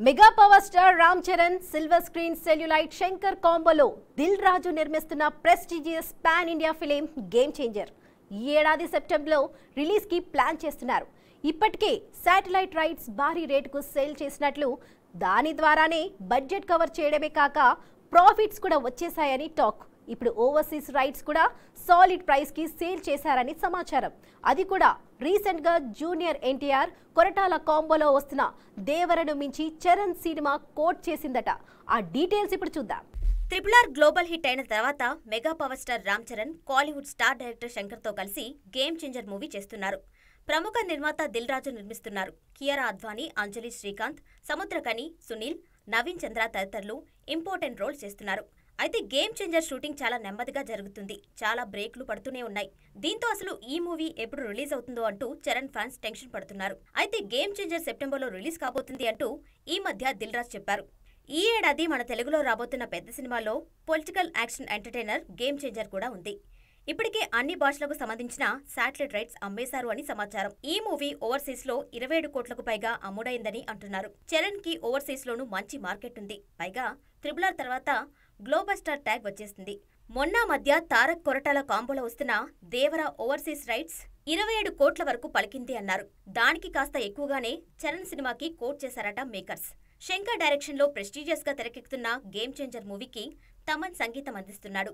Mega power star Ram Charan silver screen celluloid Shankar కాంబోలో దిల్ రాజు నిర్మిస్తున్న prestigious pan India film game changer ఈ ఏడాది సెప్టెంబర్లో రిలీజ్ కి ప్లాన్ చేస్తున్నారు. ఇప్పటికే శాటిలైట్ రైట్స్ భారీ రేటుకు సేల్ చేసినట్లు, దాని ద్వారానే బడ్జెట్ కవర్ చేయడమే కాక ప్రాఫిట్స్ కూడా వచ్చేసాయని టాక్. ఇప్పుడు ఓవర్సీస్ రైట్స్ కూడా సాలిడ్ ప్రైస్ కి సేల్ చేశారని సమాచారం. అది కూడా రీసెంట్ గా జూనియర్ ఎన్టీఆర్ కొరటాల కాంబోలో వస్తున్న దేవరను మించి చరణ్ సినిమా కోట్ చేసిందట. ఆ డీటెయిల్స్ ఇప్పుడు చూద్దాం. RRR గ్లోబల్ హిట్ అయిన తర్వాత mega power star Ram Charan Kollywood star director Shankar తో కలిసి గేమ్ చేంజర్ మూవీ చేస్తున్నారు. ప్రముఖ నిర్మాత దిల్ రాజు నిర్మిస్తున్నారు. కియారా అద్వానీ, అంజలి శ్రీకాంత్, సముద్రకని, సునీల్, నవీన్ చంద్ర తదితరులు ఇంపార్టెంట్ రోల్ చేస్తున్నారు. అయితే గేమ్ చేంజర్ షూటింగ్ చాలా నెమ్మదిగా జరుగుతుంది. చాలా బ్రేక్లు పడుతూనే ఉన్నాయి. దీంతో అసలు ఈ మూవీ ఎప్పుడు రిలీజ్ అవుతుందో అంటూ చరణ్ ఫ్యాన్స్ టెన్షన్ పడుతున్నారు. అయితే గేమ్ చేంజర్ సెప్టెంబర్లో రిలీజ్ కాబోతుంది అంటూ ఈ మధ్య దిల్ రాజు చెప్పారు. ఈ ఏడాది మన తెలుగులో రాబోతున్న పెద్ద సినిమాలో political action entertainer game changer కూడా ఉంది. ఇప్పటికే అన్ని భాషలకు సంబంధించిన శాటిలైట్ రైట్స్ అమ్మేశారు అని సమాచారం. ఈ మూవీ ఓవర్సీస్ లో 27 కోట్లకు పైగా అమ్ముడైందని అంటున్నారు. చరణ్ కి ఓవర్సీస్ లోనూ మంచి మార్కెట్ ఉంది. పైగా RRR తర్వాత గ్లోబల్ స్టార్ ట్యాగ్ వచ్చేసింది. మొన్న మధ్య తారక్ కొరటాల కాంబోలో వస్తున్న దేవర ఓవర్సీస్ రైట్స్ 27 కోట్ల వరకు పలికింది అన్నారు. దానికి కాస్త ఎక్కువగానే చరణ్ సినిమాకి కోట్ చేశారట మేకర్స్. శంకర్ డైరెక్షన్ లో ప్రెస్టీజియస్ గా తెరకెక్కుతున్న గేమ్ చేంజర్ మూవీకి తమన్ సంగీతం అందిస్తున్నాడు.